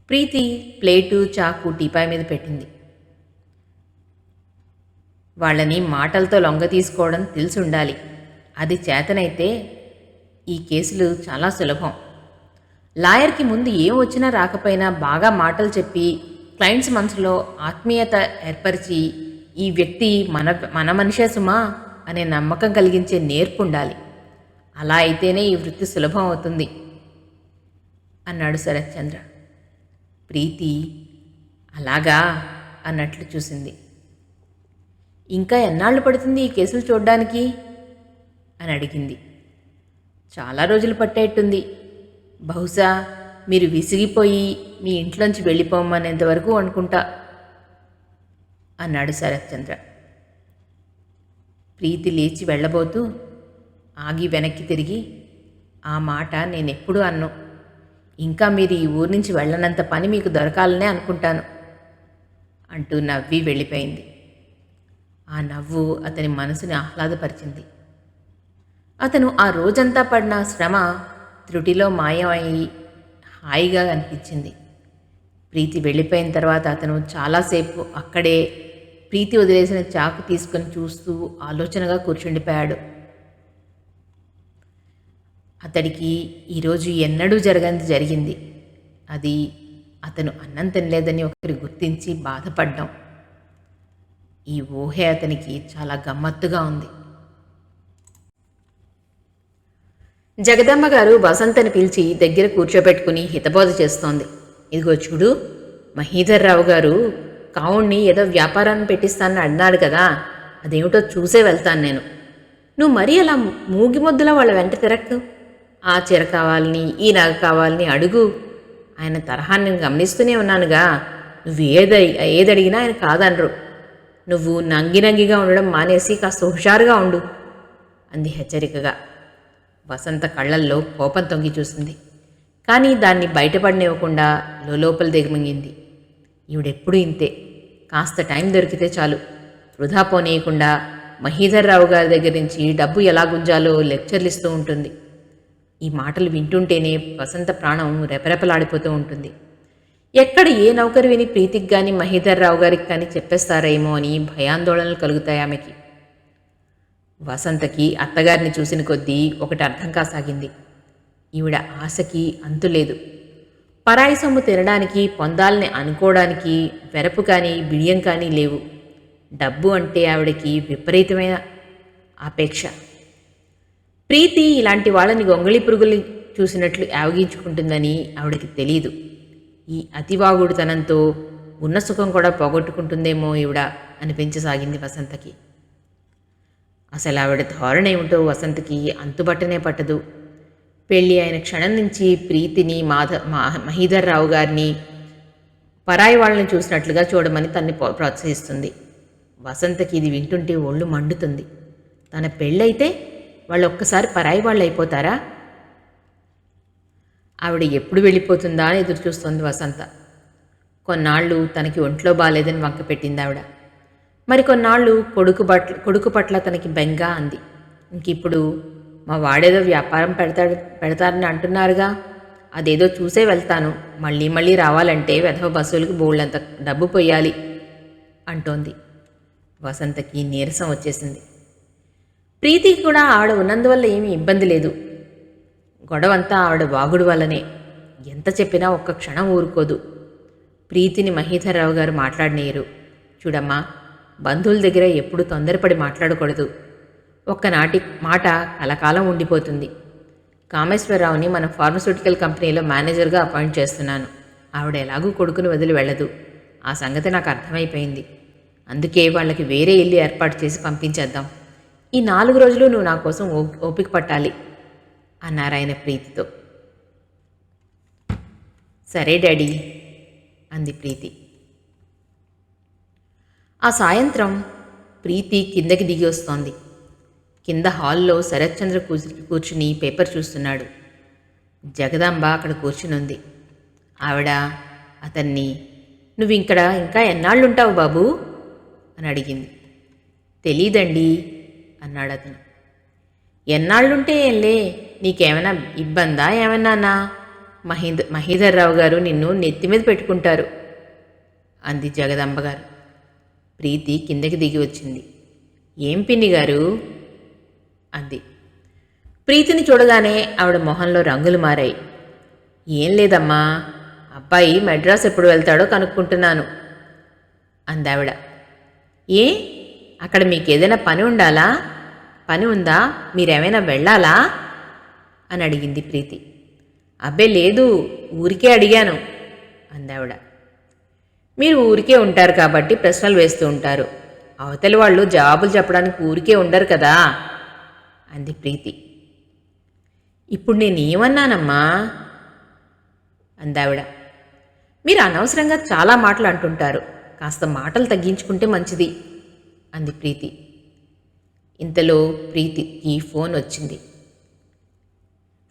ప్రీతి ప్లేటు, చాకు టీపాయ్ మీద పెట్టింది. వాళ్ళని మాటలతో లొంగ తీసుకోవడం తెలిసి ఉండాలి. అది చేతనైతే ఈ కేసులు చాలా సులభం. లాయర్కి ముందు ఏం వచ్చినా రాకపోయినా బాగా మాటలు చెప్పి క్లయింట్స్ మనసులో ఆత్మీయత ఏర్పరిచి ఈ వ్యక్తి మన మనిషే సుమా అనే నమ్మకం కలిగించే నేర్పు ఉండాలి. అలా అయితేనే ఈ వృత్తి సులభం అవుతుంది అన్నాడు శరత్చంద్ర. ప్రీతి అలాగా అన్నట్లు చూసింది. ఇంకా ఎన్నాళ్ళు పడుతుంది ఈ కేసులు చూడ్డానికి అని అడిగింది. చాలా రోజులు పట్టేట్టుంది. బహుశా మీరు విసిగిపోయి మీ ఇంట్లోంచి వెళ్ళిపోమనేంతవరకు అనుకుంటా అన్నాడు శరత్చంద్ర. ప్రీతి లేచి వెళ్ళబోతూ ఆగి వెనక్కి తిరిగి, ఆ మాట నేనెప్పుడూ అన్ను. ఇంకా మీరు ఈ ఊరి నుంచి వెళ్ళనంత పని మీకు దొరకాలనే అనుకుంటాను అంటూ నవ్వి వెళ్ళిపోయింది. ఆ నవ్వు అతని మనసుని ఆహ్లాదపరిచింది. అతను ఆ రోజంతా పడిన శ్రమ త్రుటిలో మాయమయ్యి హాయిగా అనిపించింది. ప్రీతి వెళ్ళిపోయిన తర్వాత అతను చాలాసేపు అక్కడే ప్రీతి వదిలేసిన చాకు తీసుకొని చూస్తూ ఆలోచనగా కూర్చుండిపోయాడు. అతడికి ఈరోజు ఎన్నడూ జరగనిది జరిగింది. అది అతను అన్నం తినలేదని ఒకరి గుర్తించి బాధపడ్డం. ఈ ఊహే అతనికి చాలా గమ్మత్తుగా ఉంది. జగదమ్మ గారు వసంతని పిలిచి దగ్గర కూర్చోబెట్టుకుని హితబోధ చేస్తోంది. ఇదిగో చూడు, మహీధర్రావు గారు కావుణ్ణి ఏదో వ్యాపారాన్ని పెట్టిస్తానని అన్నాడు కదా, అదేమిటో చూసే వెళ్తాను నేను. నువ్వు మరీ అలా మూగి ముద్దులా వాళ్ళ వెంట తిరక్కు ఆ చీర కావాలని ఈ నగ కావాలని అడుగు. ఆయన తరహాన్ని నేను గమనిస్తూనే ఉన్నానుగా. నువ్వు ఏదడిగినా ఆయన కాదనరు. నువ్వు నంగినంగిగా ఉండడం మానేసి కాస్త హుషారుగా ఉండు అంది హెచ్చరికగా. వసంత కళ్ళల్లో కోపం తొంగి చూసింది. కానీ దాన్ని బయటపడనివ్వకుండా లోపల దిగమింగింది. ఈవిడెప్పుడూ ఇంతే. కాస్త టైం దొరికితే చాలు వృధా పోనీయకుండా మహీధర్రావు గారి దగ్గర నుంచి డబ్బు ఎలా గుంజాలో లెక్చర్లు ఇస్తూ ఉంటుంది. ఈ మాటలు వింటుంటేనే వసంత ప్రాణం రెపరెపలాడిపోతూ ఉంటుంది. ఎక్కడ ఏ నౌకరు విని ప్రీతికి కానీ మహీధర్రావు గారికి కానీ చెప్పేస్తారేమో అని భయాందోళనలు కలుగుతాయి ఆమెకి. వసంతకి అత్తగారిని చూసిన కొద్దీ ఒకటి అర్థం కాసాగింది. ఈవిడ ఆశకి అంతులేదు. పరాయి సొమ్ము తినడానికి, పొందాలని అనుకోవడానికి వెరపు కానీ బిడియం కానీ లేవు. డబ్బు అంటే ఆవిడకి విపరీతమైన ఆపేక్ష. ప్రీతి ఇలాంటి వాళ్ళని గొంగళి పురుగులు చూసినట్లు యావగించుకుంటుందని ఆవిడకి తెలీదు. ఈ అతివాగుడుతనంతో ఉన్న సుఖం కూడా పోగొట్టుకుంటుందేమో ఈవిడ అనిపించసాగింది వసంతకి. అసలు ఆవిడ ధోరణి ఏమిటో వసంతకి అంతుబట్టనే పట్టదు. పెళ్ళి అయిన క్షణం నుంచి ప్రీతిని మహీధర్రావు గారిని పరాయి వాళ్ళని చూసినట్లుగా చూడమని తన్ని ప్రోత్సహిస్తుంది. వసంతకి ఇది వింటుంటే ఒళ్ళు మండుతుంది. తన పెళ్ళైతే వాళ్ళు ఒక్కసారి పరాయి వాళ్ళు అయిపోతారా? ఆవిడ ఎప్పుడు వెళ్ళిపోతుందా అని ఎదురుచూస్తోంది వసంత. కొన్నాళ్ళు తనకి ఒంట్లో బాగాలేదని వంక పెట్టింది ఆవిడ. మరికొన్నాళ్ళు కొడుకు పట్ల తనకి బెంగా అంది. ఇంకిప్పుడు మా వాడేదో వ్యాపారం పెడతారని అంటున్నారుగా, అదేదో చూసే వెళ్తాను. మళ్ళీ మళ్ళీ రావాలంటే వెధవ బస్సులకు బోళ్ళంత డబ్బు పొయ్యాలి అంటోంది. వసంతకి నీరసం వచ్చేసింది. ప్రీతికి కూడా ఆవిడ ఉన్నందువల్ల ఏమీ ఇబ్బంది లేదు. గొడవంతా ఆవిడ వాగుడు వల్లనే. ఎంత చెప్పినా ఒక్క క్షణం ఊరుకోదు. ప్రీతిని మహీధర్రావు గారు మాట్లాడనీయరు. చూడమ్మా, బంధువుల దగ్గర ఎప్పుడు తొందరపడి మాట్లాడకూడదు. ఒక్కనాటి మాట కలకాలం ఉండిపోతుంది. కామేశ్వరరావుని మన ఫార్మస్యూటికల్ కంపెనీలో మేనేజర్గా అపాయింట్ చేస్తున్నాను. ఆవిడ ఎలాగూ కొడుకుని వదిలి వెళ్ళదు. ఆ సంగతి నాకు అర్థమైపోయింది. అందుకే వాళ్ళకి వేరే ఇల్లు ఏర్పాటు చేసి పంపించేద్దాం. ఈ 4 రోజులు నువ్వు నా కోసం ఓపిక పట్టాలి అన్నారాయన ప్రీతితో. సరే డాడీ అంది ప్రీతి. ఆ సాయంత్రం ప్రీతి కిందకి దిగి వస్తోంది. కింద హాల్లో శరత్చంద్ర కూర్చుని పేపర్ చూస్తున్నాడు. జగదాంబ అక్కడ కూర్చునుంది. ఆవిడ అతన్ని, నువ్వు ఇంకా ఎన్నాళ్ళుంటావు బాబూ అని అడిగింది. తెలీదండి అన్నాడు అతను. ఎన్నాళ్ళుంటే ఏంలే, నీకేమైనా ఇబ్బందా ఏమన్నానా? మహీధర్రావు గారు నిన్ను నెత్తి మీద పెట్టుకుంటారు అంది జగదాంబ గారు. ప్రీతి కిందకి దిగి వచ్చింది. ఏం పిన్ని గారు అంది. ప్రీతిని చూడగానే ఆవిడ మొహంలో రంగులు మారాయి. ఏం లేదమ్మా, అబ్బాయి మెడ్రాస్ ఎప్పుడు వెళ్తాడో కనుక్కుంటున్నాను అందావిడ. ఏ, అక్కడ మీకేదైనా పని ఉండాలా? పని ఉందా? మీరేమైనా వెళ్ళాలా అని అడిగింది ప్రీతి. అబ్బే లేదు, ఊరికే అడిగాను అందావిడ. మీరు ఊరికే ఉంటారు కాబట్టి ప్రశ్నలు వేస్తూ ఉంటారు. అవతలి వాళ్ళు జవాబులు చెప్పడానికి ఊరికే ఉండరు కదా అంది ప్రీతి. ఇప్పుడు నేనేమన్నానమ్మా అందావిడ. మీరు అనవసరంగా చాలా మాటలు అంటుంటారు. కాస్త మాటలు తగ్గించుకుంటే మంచిది అంది ప్రీతి. ఇంతలో ప్రీతికి ఫోన్ వచ్చింది.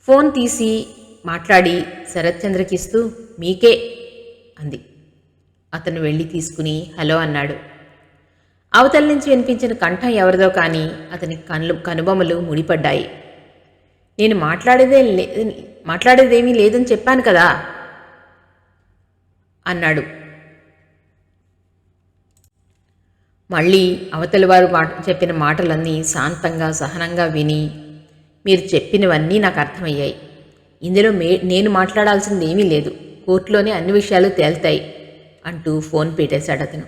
ఫోన్ తీసి మాట్లాడి శరత్చంద్రకి ఇస్తూ మీకే అంది. అతను వెళ్ళి తీసుకుని హలో అన్నాడు. అవతల నుంచి వినిపించిన కంఠం ఎవరిదో కానీ అతని కనుబొమ్మలు ముడిపడ్డాయి. నేను మాట్లాడేదేమీ లేదని చెప్పాను కదా అన్నాడు. మళ్ళీ అవతలి వారు చెప్పిన మాటలన్నీ శాంతంగా సహనంగా విని, మీరు చెప్పినవన్నీ నాకు అర్థమయ్యాయి. ఇందులో నేను మాట్లాడాల్సింది ఏమీ లేదు. కోర్టులోనే అన్ని విషయాలు తేల్తాయి అంటూ ఫోన్ పెట్టేశాడు అతను.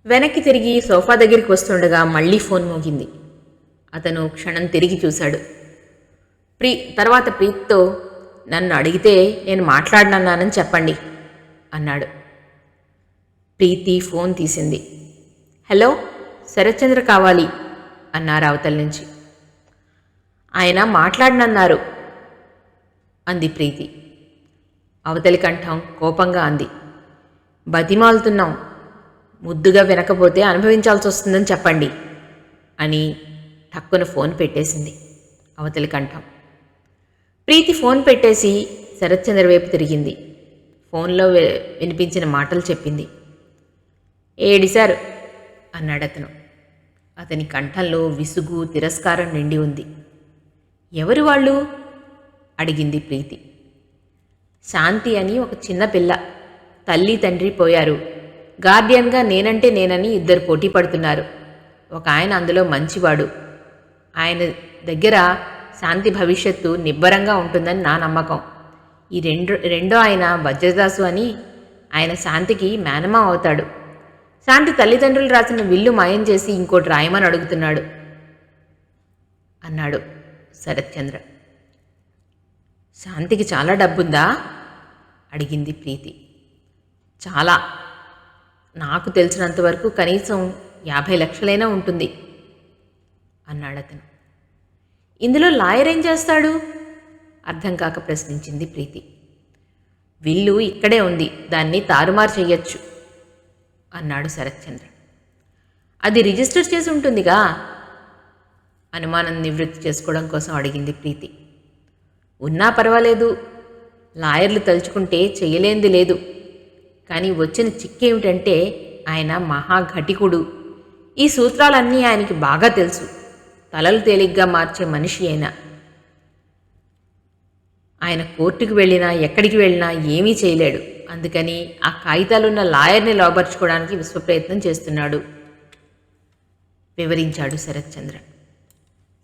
వెనక్కి తిరిగి సోఫా దగ్గరికి వస్తుండగా మళ్ళీ ఫోన్ మోగింది. అతను క్షణం తిరిగి చూశాడు. తర్వాత ప్రీతితో, నన్ను అడిగితే నేను మాట్లాడనన్నానని చెప్పండి అన్నాడు. ప్రీతి ఫోన్ తీసింది. హలో, శరత్చంద్ర కావాలి అన్నారు అవతల నుంచి. ఆయన మాట్లాడనన్నారు అంది ప్రీతి. అవతలి కంఠం కోపంగా అంది. బతిమాలుతున్నాం, ముద్దుగా వినకపోతే అనుభవించాల్సి వస్తుందని చెప్పండి అని టక్కున ఫోన్ పెట్టేసింది అవతలి కంఠం. ప్రీతి ఫోన్ పెట్టేసి శరత్చంద్ర వైపు తిరిగింది. ఫోన్లో వినిపించిన మాటలు చెప్పింది. ఏడిశారు అన్నాడతను. అతని కంఠంలో విసుగు, తిరస్కారం నిండి ఉంది. ఎవరు వాళ్ళు అడిగింది ప్రీతి. శాంతి అని ఒక చిన్న పిల్ల. తల్లి తండ్రి పోయారు. గార్డియన్గా నేనంటే నేనని ఇద్దరు పోటీ పడుతున్నారు. ఒక ఆయన అందులో మంచివాడు. ఆయన దగ్గర శాంతి భవిష్యత్తు నిబ్బరంగా ఉంటుందని నా నమ్మకం. ఈ రెండో ఆయన వజ్రదాసు అని, ఆయన శాంతికి మేనమా అవుతాడు. శాంతి తల్లిదండ్రులు రాసిన విల్లు మాయం చేసి ఇంకోటి రాయమని అడుగుతున్నాడు అన్నాడు శరత్చంద్ర. శాంతికి చాలా డబ్బుందా అడిగింది ప్రీతి. చాలా, నాకు తెలిసినంతవరకు కనీసం 50 లక్షలైనా ఉంటుంది అన్నాడతను. ఇందులో లాయర్ ఏం చేస్తాడు అర్థం కాక ప్రశ్నించింది ప్రీతి. విల్లు ఇక్కడే ఉంది, దాన్ని తారుమారు చెయ్యొచ్చు అన్నాడు శరత్చంద్ర. అది రిజిస్టర్ చేసి ఉంటుందిగా అనుమానం నివృత్తి చేసుకోవడం కోసం అడిగింది ప్రీతి. ఉన్నా పర్వాలేదు, లాయర్లు తలుచుకుంటే చెయ్యలేంది లేదు. కానీ వచ్చిన చిక్కేమిటంటే ఆయన మహాఘటికుడు. ఈ సూత్రాలన్నీ ఆయనకి బాగా తెలుసు. తలలు తేలిగ్గా మార్చే మనిషి అయినా. ఆయన కోర్టుకు వెళ్ళినా ఎక్కడికి వెళ్ళినా ఏమీ చేయలేడు. అందుకని ఆ కాగితాలున్న లాయర్ని లోపరుచుకోవడానికి విశ్వప్రయత్నం చేస్తున్నాడు వివరించాడు శరత్చంద్ర.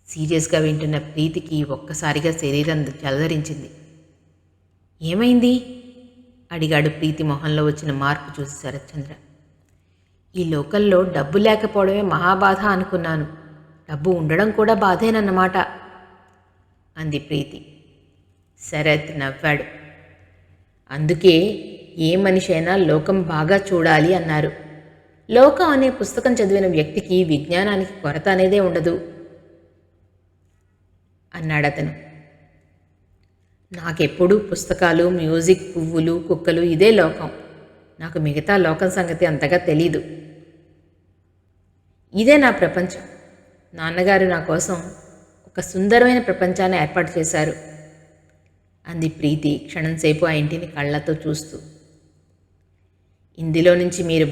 సీరియస్గా వింటున్న ప్రీతికి ఒక్కసారిగా శరీరం జలధరించింది. ఏమైంది అడిగాడు ప్రీతి మొహంలో వచ్చిన మార్పు చూసి శరత్చంద్ర. ఈ లోకల్లో డబ్బు లేకపోవడమే మహాబాధ అనుకున్నాను. డబ్బు ఉండడం కూడా బాధేనన్నమాట అంది ప్రీతి. శరత్ నవ్వాడు. అందుకే ఏ మనిషి అయినా లోకం బాగా చూడాలి అన్నారు. లోకం అనే పుస్తకం చదివిన వ్యక్తికి విజ్ఞానానికి కొరత అనేదే ఉండదు అన్నాడతను. నాకెప్పుడూ పుస్తకాలు, మ్యూజిక్, పువ్వులు, కుక్కలు ఇదే లోకం. నాకు మిగతా లోకం సంగతి అంతగా తెలీదు. ఇదే నా ప్రపంచం. నాన్నగారు నా కోసం ఒక సుందరమైన ప్రపంచాన్ని ఏర్పాటు చేశారు అంది ప్రీతి క్షణంసేపు ఆ ఇంటిని కళ్ళతో చూస్తూ. ఇందులో నుంచి మీరు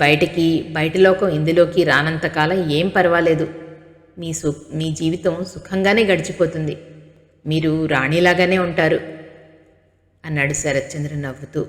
బయట లోకం ఇందులోకి రానంతకాలం ఏం పర్వాలేదు. మీ జీవితం సుఖంగానే గడిచిపోతుంది. మీరు రాణిలాగానే ఉంటారు అన్నాడు శరత్చంద్ర నవ్వుతూ.